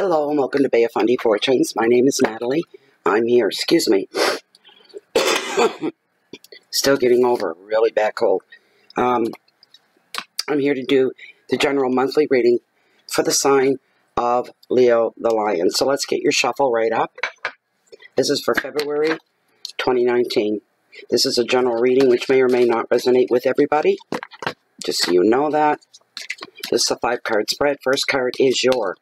Hello and welcome to Bay of Fundy Fortunes. My name is Natalie. I'm here, excuse me. Still getting over a really bad cold. I'm here to do the general monthly reading for the sign of Leo the Lion. So let's get your shuffle right up. This is for February 2019. This is a general reading which may or may not resonate with everybody. Just so you know that. This is a 5-card spread. First card is your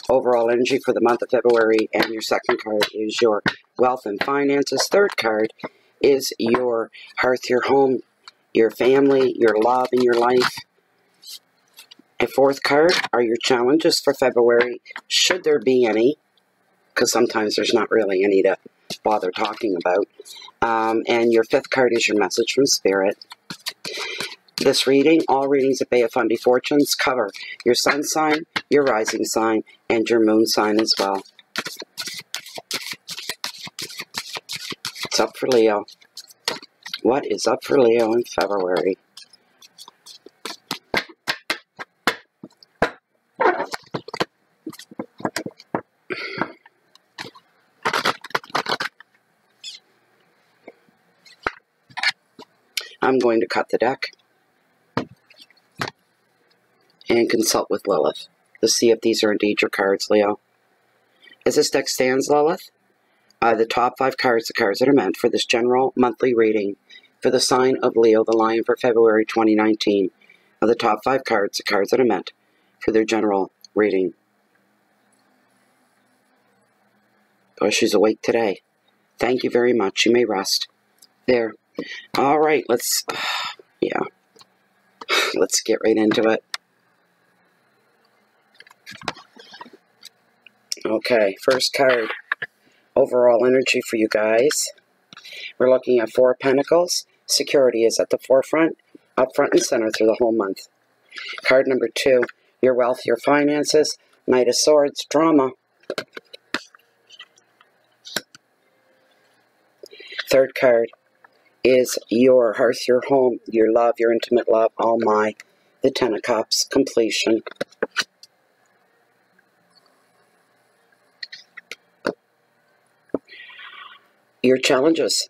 overall energy for the month of February, and your second card is your wealth and finances. Third card is your hearth, your home, your family, your love, and your life. A fourth card are your challenges for February, should there be any, because sometimes there's not really any to bother talking about. And your fifth card is your message from Spirit. This reading, all readings at Bay of Fundy Fortunes, cover your sun sign, your rising sign, and your moon sign as well. It's up for Leo. What is up for Leo in February? I'm going to cut the deck and consult with Lilith to see if these are indeed your cards, Leo. As this deck stands, Lilith, the top 5 cards, the cards that are meant for this general monthly reading for the sign of Leo the Lion for February 2019, are the top 5 cards, the cards that are meant for their general reading. Oh, she's awake today. Thank you very much. You may rest. There. All right, let's get right into it. Okay, first card, overall energy for you guys. We're looking at 4 of Pentacles. Security is at the forefront, up front and center through the whole month. Card number 2, your wealth, your finances. Knight of Swords, drama. Third card is your hearth, your home, your love, your intimate love. Oh my. The 10 of Cups, completion. Your challenges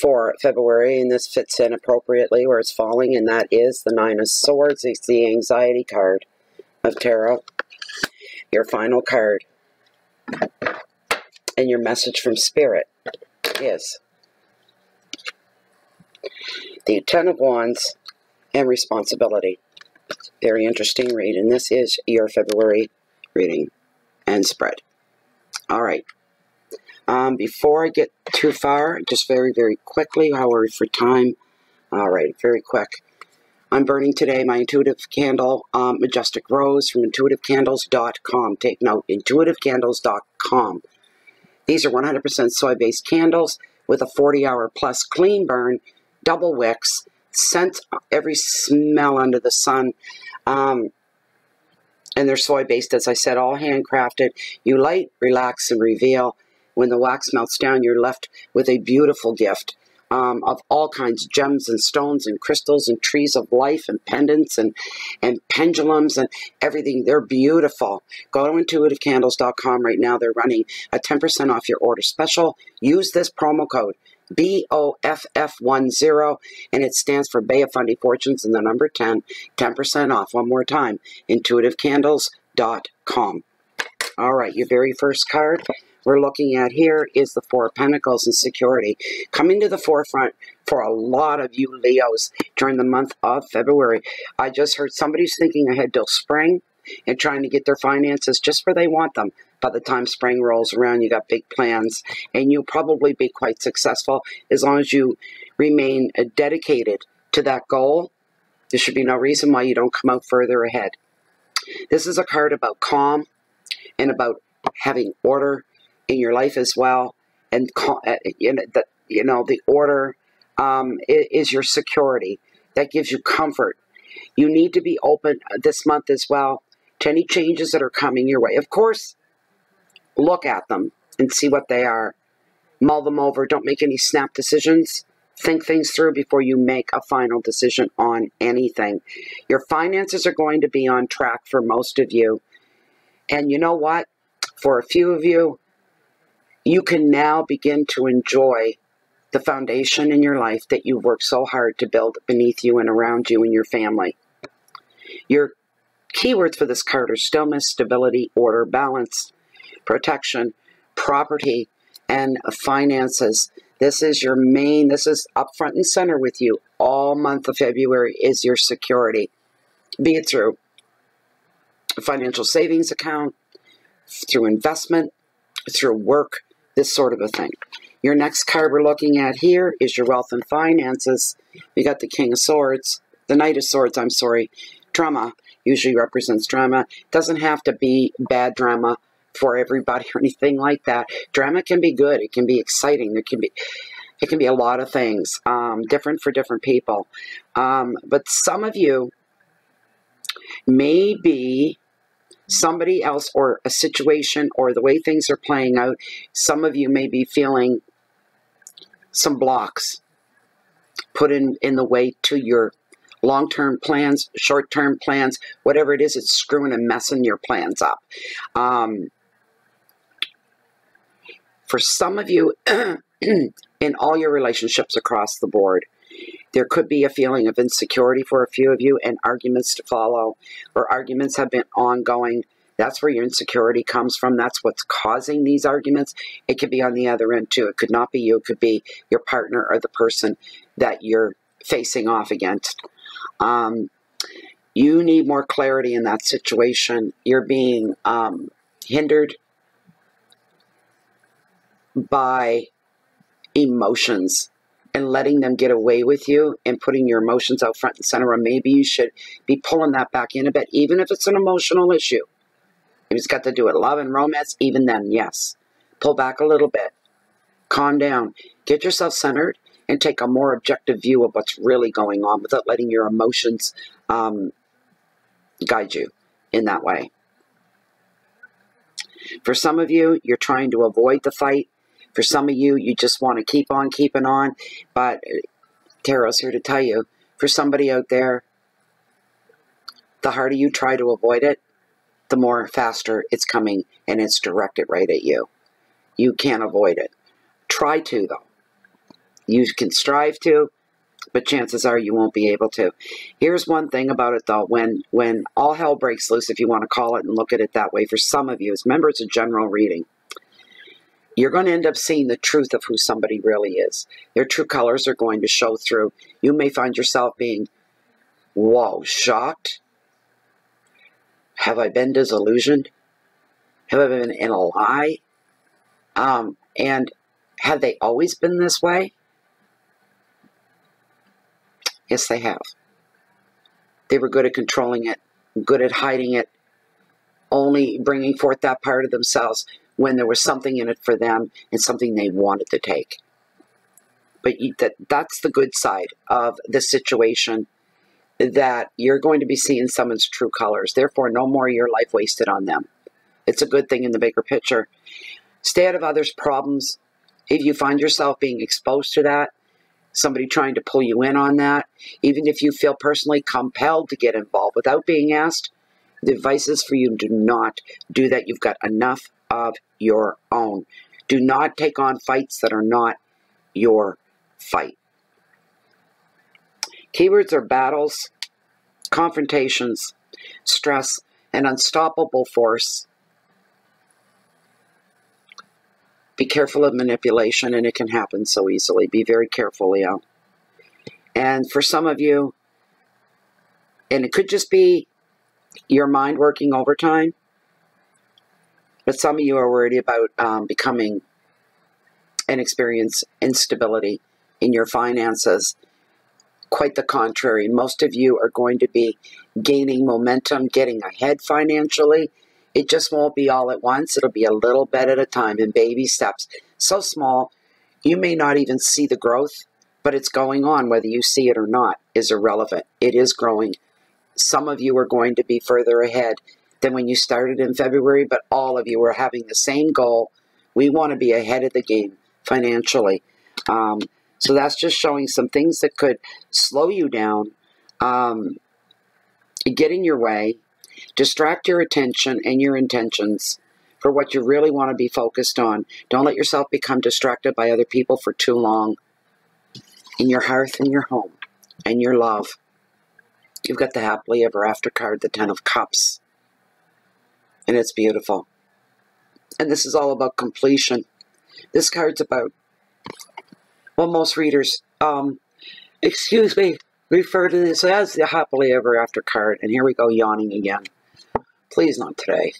for February, and this fits in appropriately where it's falling, and that is the 9 of Swords. It's the anxiety card of tarot. Your final card and your message from Spirit is the 10 of Wands and responsibility. Very interesting read, and this is your February reading and spread. All right. Before I get too far, just very, very quickly, however, for time. All right, very quick. I'm burning today my intuitive candle, Majestic Rose, from intuitivecandles.com. Take note, intuitivecandles.com. These are 100% soy-based candles with a 40-hour plus clean burn, double wicks, scent every smell under the sun. And they're soy-based, as I said, all handcrafted. You light, relax, and reveal. When the wax melts down, you're left with a beautiful gift of all kinds of gems and stones and crystals and trees of life and pendants and pendulums and everything. They're beautiful. Go to intuitivecandles.com right now. They're running a 10% off your order special. Use this promo code BOFF10, and it stands for Bay of Fundy Fortunes and the number 10. 10% off. One more time. Intuitivecandles.com. All right, your very first card we're looking at here is the 4 of Pentacles and security. Coming to the forefront for a lot of you Leos during the month of February. I just heard somebody's thinking ahead till spring and trying to get their finances just where they want them. By the time spring rolls around, you got big plans, and you'll probably be quite successful as long as you remain dedicated to that goal. There should be no reason why you don't come out further ahead. This is a card about calm and about having order in your life as well, and the order is your security. That gives you comfort. You need to be open this month as well to any changes that are coming your way. Of course, look at them and see what they are. Mull them over. Don't make any snap decisions. Think things through before you make a final decision on anything. Your finances are going to be on track for most of you. And you know what? For a few of you, you can now begin to enjoy the foundation in your life that you've worked so hard to build beneath you and around you and your family. Your keywords for this card are stillness, stability, order, balance, protection, property, and finances. This is your main, this is up front and center with you all month of February is your security. Be it through a financial savings account, through investment, through work, this sort of a thing. Your next card we're looking at here is your wealth and finances. We got the King of Swords, the Knight of Swords, I'm sorry. Drama usually represents drama. Doesn't have to be bad drama for everybody or anything like that. Drama can be good. It can be exciting. It can be a lot of things, different for different people. But some of you may be somebody else or a situation or the way things are playing out. Some of you may be feeling some blocks put in the way to your long-term plans, short-term plans, whatever it is, it's screwing and messing your plans up. For some of you, in all your relationships across the board, there could be a feeling of insecurity for a few of you and arguments to follow, or arguments have been ongoing. That's where your insecurity comes from. That's what's causing these arguments. It could be on the other end too. It could not be you. It could be your partner or the person that you're facing off against. You need more clarity in that situation. You're being hindered by emotions and letting them get away with you and putting your emotions out front and center. Or maybe you should be pulling that back in a bit, even if it's an emotional issue. If it's got to do with love and romance, even then, yes. Pull back a little bit. Calm down. Get yourself centered and take a more objective view of what's really going on without letting your emotions guide you in that way. For some of you, you're trying to avoid the fight. For some of you, you just want to keep on keeping on. But Tarot's here to tell you, for somebody out there, the harder you try to avoid it, the more faster it's coming and it's directed right at you. You can't avoid it. Try to, though. You can strive to, but chances are you won't be able to. Here's one thing about it, though. When all hell breaks loose, if you want to call it and look at it that way, for some of you, remember it's a general reading, you're going to end up seeing the truth of who somebody really is. Their true colors are going to show through. You may find yourself being, whoa, shocked. Have I been disillusioned? Have I been in a lie? And have they always been this way? Yes, they have. They were good at controlling it, good at hiding it, only bringing forth that part of themselves when there was something in it for them and something they wanted to take. But that's the good side of the situation, that you're going to be seeing someone's true colors. Therefore, no more of your life wasted on them. It's a good thing in the bigger picture. Stay out of others' problems. If you find yourself being exposed to that, somebody trying to pull you in on that, even if you feel personally compelled to get involved without being asked, the advice is for you to not do that. You've got enough of your own. Do not take on fights that are not your fight. Keywords are battles, confrontations, stress, and unstoppable force. Be careful of manipulation, and it can happen so easily. Be very careful, Leo. And for some of you, and it could just be your mind working overtime, but some of you are worried about becoming and experience instability in your finances. Quite the contrary. Most of you are going to be gaining momentum, getting ahead financially. It just won't be all at once. It'll be a little bit at a time in baby steps. So small, you may not even see the growth, but it's going on. Whether you see it or not is irrelevant. It is growing. Some of you are going to be further ahead than when you started in February, but all of you are having the same goal. We want to be ahead of the game financially. So that's just showing some things that could slow you down, get in your way, distract your attention and your intentions for what you really want to be focused on. Don't let yourself become distracted by other people for too long. In your hearth and your home and your love, you've got the happily ever after card, the 10 of Cups. And it's beautiful. And this is all about completion. This card's about, well, most readers, refer to this as the happily ever after card. And here we go, yawning again. Please not today.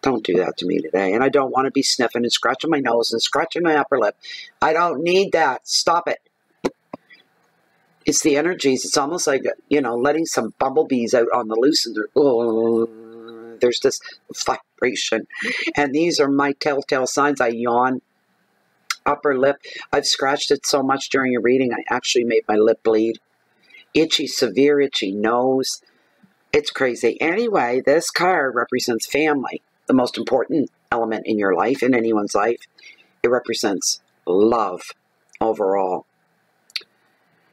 Don't do that to me today. And I don't want to be sniffing and scratching my nose and scratching my upper lip. I don't need that. Stop it. It's the energies. It's almost like, you know, letting some bumblebees out on the loose, and there's this vibration. And these are my telltale signs. I yawn. Upper lip. I've scratched it so much during a reading, I actually made my lip bleed. Itchy, severe itchy nose. It's crazy. Anyway, this card represents family, the most important element in your life, in anyone's life. It represents love overall.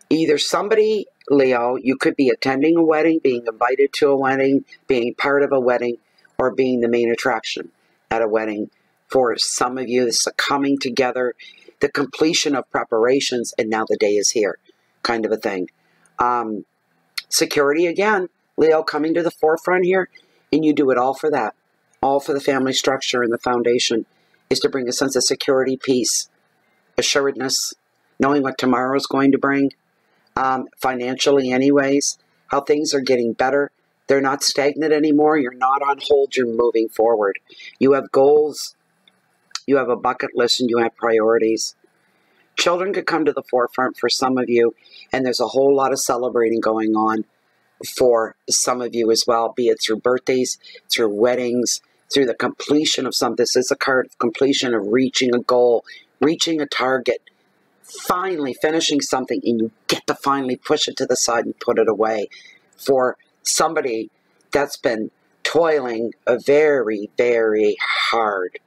Either somebody, Leo, you could be attending a wedding, being invited to a wedding, being part of a wedding, or being the main attraction at a wedding. For some of you, it's a coming together, the completion of preparations, and now the day is here, kind of a thing. Security again, Leo, coming to the forefront here, and you do it all for that. All for the family structure and the foundation is to bring a sense of security, peace, assuredness, knowing what tomorrow is going to bring. Financially anyways, how things are getting better. They're not stagnant anymore. You're not on hold. You're moving forward. You have goals. You have a bucket list, and you have priorities. Children could come to the forefront for some of you, and there's a whole lot of celebrating going on for some of you as well, be it through birthdays, through weddings, through the completion of something. This is a card of completion, of reaching a goal, reaching a target, finally finishing something, and you get to finally push it to the side and put it away. For somebody that's been toiling very, very hard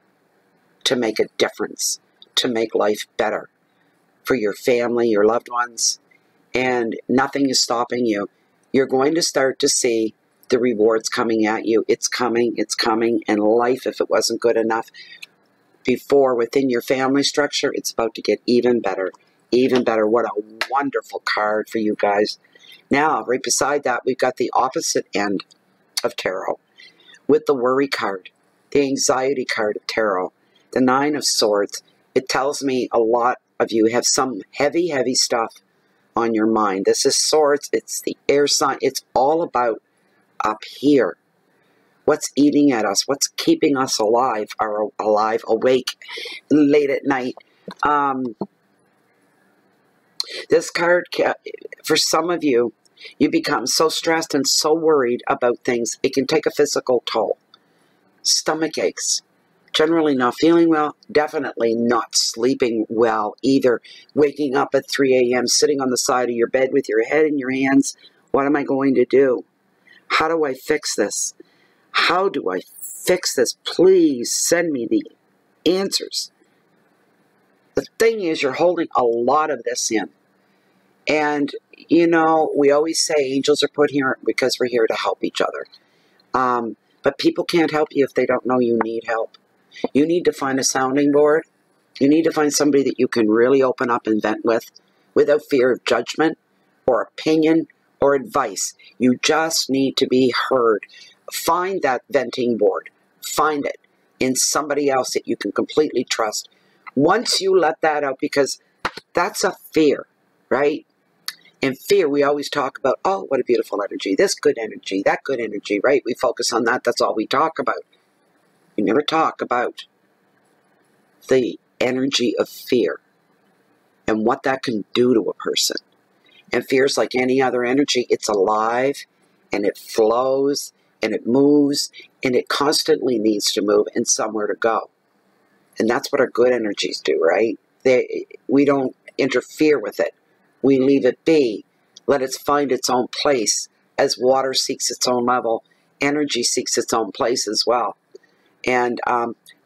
to make a difference, to make life better for your family, your loved ones, and nothing is stopping you. You're going to start to see the rewards coming at you. It's coming, and life, if it wasn't good enough before within your family structure, it's about to get even better, even better. What a wonderful card for you guys. Now, right beside that, we've got the opposite end of tarot with the worry card, the anxiety card of tarot, the 9 of Swords. It tells me a lot of you have some heavy, heavy stuff on your mind. This is Swords. It's the air sign. It's all about up here. What's eating at us? What's keeping us alive, or awake late at night? This card, for some of you, you become so stressed and so worried about things, it can take a physical toll. Stomach aches, generally not feeling well, definitely not sleeping well either. Waking up at 3 a.m., sitting on the side of your bed with your head in your hands. What am I going to do? How do I fix this? How do I fix this? Please send me the answers. The thing is, you're holding a lot of this in. And, you know, we always say angels are put here because we're here to help each other. But people can't help you if they don't know you need help. You need to find a sounding board. You need to find somebody that you can really open up and vent with without fear of judgment or opinion or advice. You just need to be heard. Find that venting board. Find it in somebody else that you can completely trust. Once you let that out, because that's a fear, right? In fear, we always talk about, oh, what a beautiful energy, this good energy, that good energy, right? We focus on that. That's all we talk about. We never talk about the energy of fear and what that can do to a person. And fear is like any other energy. It's alive, and it flows, and it moves, and it constantly needs to move and somewhere to go. And that's what our good energies do, right? We don't interfere with it. We leave it be. Let it find its own place. As water seeks its own level, energy seeks its own place as well. And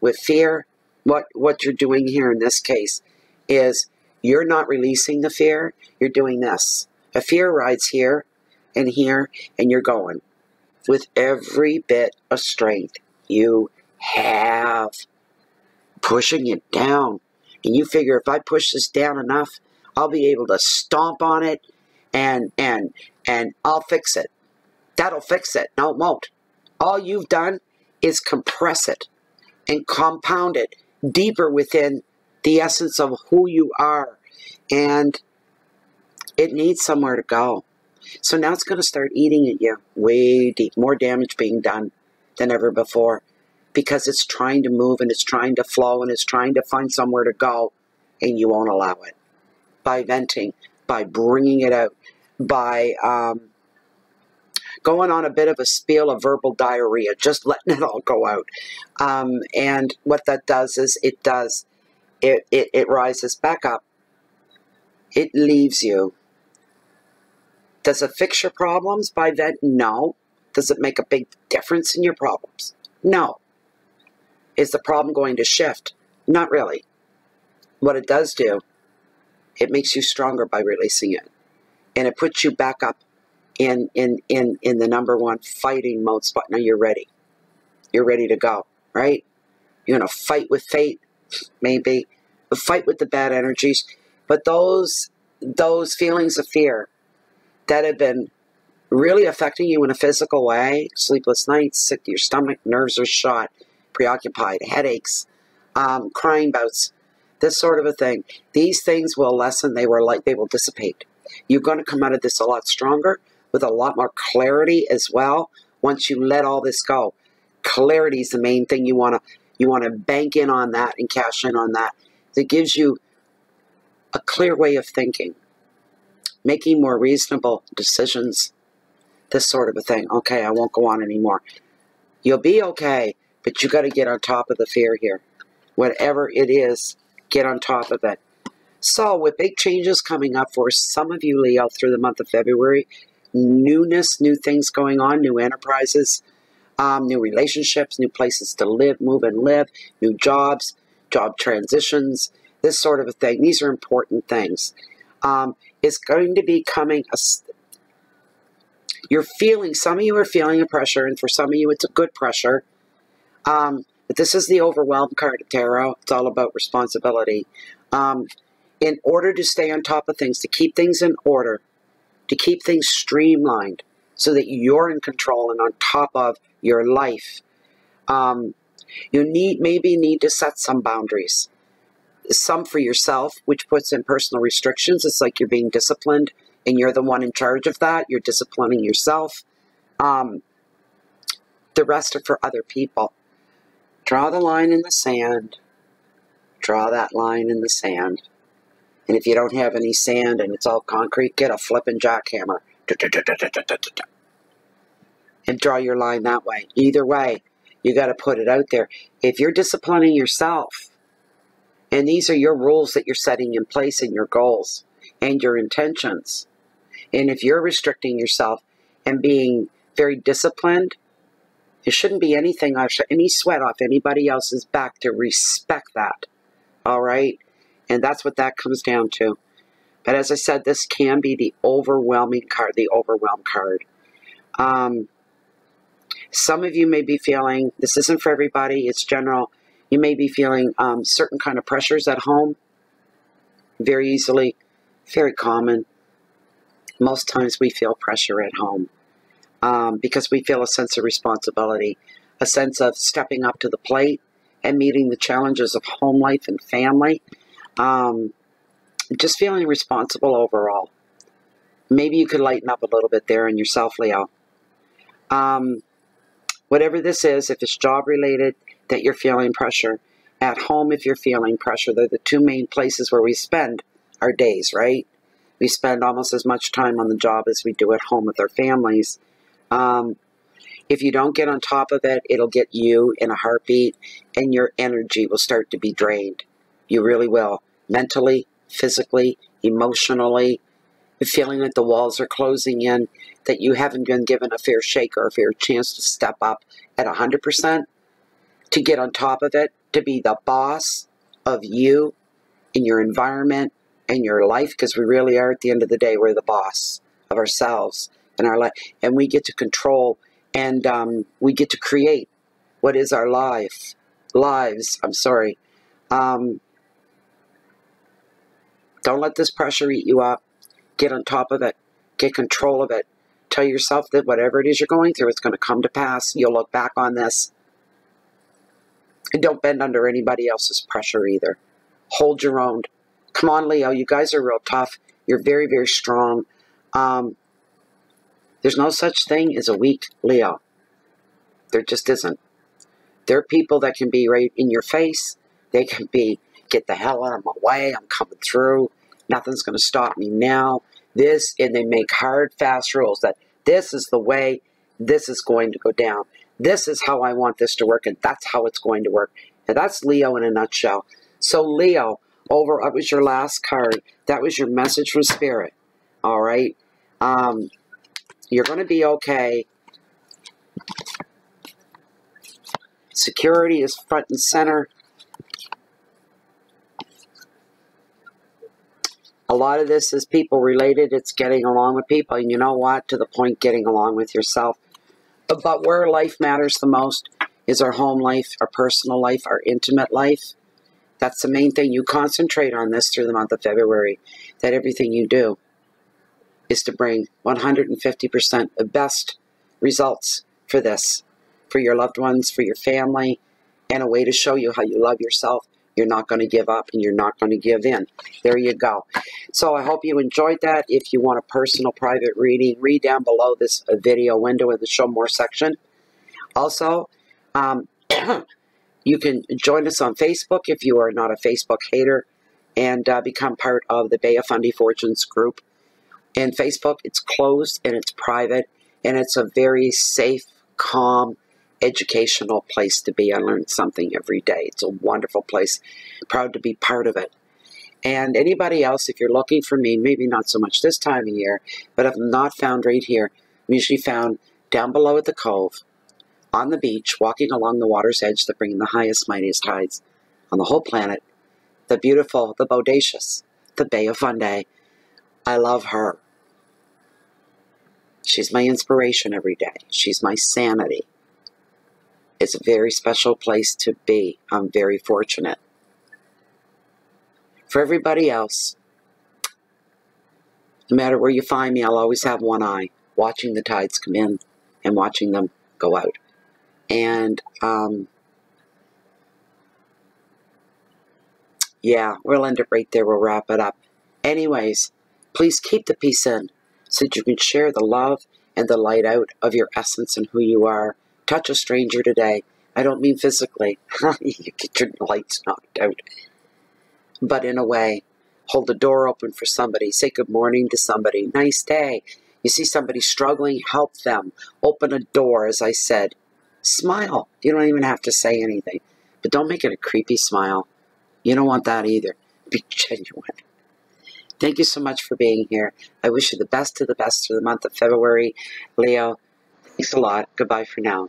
with fear, what you're doing here in this case is you're not releasing the fear. You're doing this. A fear rides here, and you're going with every bit of strength you have. Pushing it down. And you figure if I push this down enough, I'll be able to stomp on it and I'll fix it. That'll fix it. No, it won't. All you've done is compress it and compound it deeper within the essence of who you are. And it needs somewhere to go. So now it's going to start eating at you way deep. More damage being done than ever before. Because it's trying to move and it's trying to flow and it's trying to find somewhere to go, and you won't allow it. By venting, by bringing it out, by going on a bit of a spiel of verbal diarrhea, just letting it all go out. And what that does is it rises back up. It leaves you. Does it fix your problems by venting? No. Does it make a big difference in your problems? No. Is the problem going to shift? Not really. What it does do, it makes you stronger by releasing it. And it puts you back up in the number one fighting mode spot. Now you're ready. You're ready to go, right? You're going to fight with fate, maybe. Fight with the bad energies. But those feelings of fear that have been really affecting you in a physical way, sleepless nights, sick to your stomach, nerves are shot, preoccupied, headaches, crying bouts, this sort of a thing. These things will lessen. They will dissipate. You're going to come out of this a lot stronger with a lot more clarity as well. Once you let all this go, clarity is the main thing. You want to bank in on that and cash in on that. It gives you a clear way of thinking, making more reasonable decisions. This sort of a thing. Okay, I won't go on anymore. You'll be okay. But you got to get on top of the fear here. Whatever it is, get on top of it. So with big changes coming up for some of you, Leo, through the month of February, newness, new things going on, new enterprises, new relationships, new places to live, move and live, new jobs, job transitions, this sort of a thing. These are important things. It's going to be coming. Some of you are feeling a pressure, and for some of you it's a good pressure. But this is the overwhelmed card of tarot. It's all about responsibility. In order to stay on top of things, to keep things in order, to keep things streamlined so that you're in control and on top of your life, you maybe need to set some boundaries. Some for yourself, which puts in personal restrictions. It's like you're being disciplined and you're the one in charge of that. You're disciplining yourself. The rest are for other people. Draw the line in the sand. Draw that line in the sand. And if you don't have any sand and it's all concrete, get a flipping jackhammer. And draw your line that way. Either way, you got to put it out there. If you're disciplining yourself, and these are your rules that you're setting in place and your goals and your intentions, and if you're restricting yourself and being very disciplined, it shouldn't be anything, any sweat off anybody else's back to respect that. All right? And that's what that comes down to. But as I said, this can be the overwhelming card, the overwhelmed card. Some of you may be feeling, this isn't for everybody, it's general. You may be feeling certain kind of pressures at home. Very easily, very common. Most times we feel pressure at home. Because we feel a sense of responsibility, a sense of stepping up to the plate and meeting the challenges of home life and family. Just feeling responsible overall. Maybe you could lighten up a little bit there in yourself, Leo. Whatever this is, if it's job related, that you're feeling pressure. At home, if you're feeling pressure, they're the two main places where we spend our days, right? We spend almost as much time on the job as we do at home with our families. If you don't get on top of it, it'll get you in a heartbeat and your energy will start to be drained. You really will. Mentally, physically, emotionally, feeling that the walls are closing in, that you haven't been given a fair shake or a fair chance to step up at 100%, to get on top of it, to be the boss of you in your environment and your life, because we really are at the end of the day, we're the boss of ourselves and our life, and we get to control and we get to create what is our lives. I'm sorry. Don't let this pressure eat you up. Get on top of it. Get control of it. Tell yourself that whatever it is you're going through, it's going to come to pass. You'll look back on this. And don't bend under anybody else's pressure either. Hold your own. Come on, Leo. You guys are real tough. You're very, very strong. There's no such thing as a weak Leo. There just isn't. There are people that can be right in your face. They can be, get the hell out of my way. I'm coming through. Nothing's going to stop me now. This, and they make hard, fast rules that this is the way this is going to go down. This is how I want this to work, and that's how it's going to work. And that's Leo in a nutshell. So Leo, that was your last card. That was your message from Spirit. All right? You're going to be okay. Security is front and center. A lot of this is people related. It's getting along with people. And you know what? To the point, getting along with yourself. But where life matters the most is our home life, our personal life, our intimate life. That's the main thing. You concentrate on this through the month of February. That everything you do is to bring 150% the best results for this. For your loved ones, for your family. And a way to show you how you love yourself. You're not going to give up and you're not going to give in. There you go. So I hope you enjoyed that. If you want a personal private reading, read down below this video window in the Show More section. Also, you can join us on Facebook if you are not a Facebook hater and become part of the Bay of Fundy Fortunes group. And Facebook, it's closed and it's private and it's a very safe, calm, educational place to be. I learned something every day. It's a wonderful place. Proud to be part of it. And anybody else, if you're looking for me, maybe not so much this time of year, but if I'm not found right here, I'm usually found down below at the cove, on the beach, walking along the water's edge that bring the highest, mightiest tides on the whole planet. The beautiful, the bodacious, the Bay of Fundy. I love her. She's my inspiration every day. She's my sanity. It's a very special place to be. I'm very fortunate. For everybody else, no matter where you find me, I'll always have one eye, watching the tides come in and watching them go out. And, yeah, we'll end it right there. We'll wrap it up. Anyways, please keep the peace in so that you can share the love and the light out of your essence and who you are. Touch a stranger today. I don't mean physically. You get your lights knocked out. But in a way, hold the door open for somebody. Say good morning to somebody. Nice day. You see somebody struggling, help them. Open a door, as I said. Smile. You don't even have to say anything. But don't make it a creepy smile. You don't want that either. Be genuine. Thank you so much for being here. I wish you the best of the best through the month of February. Leo, thanks a lot. Goodbye for now.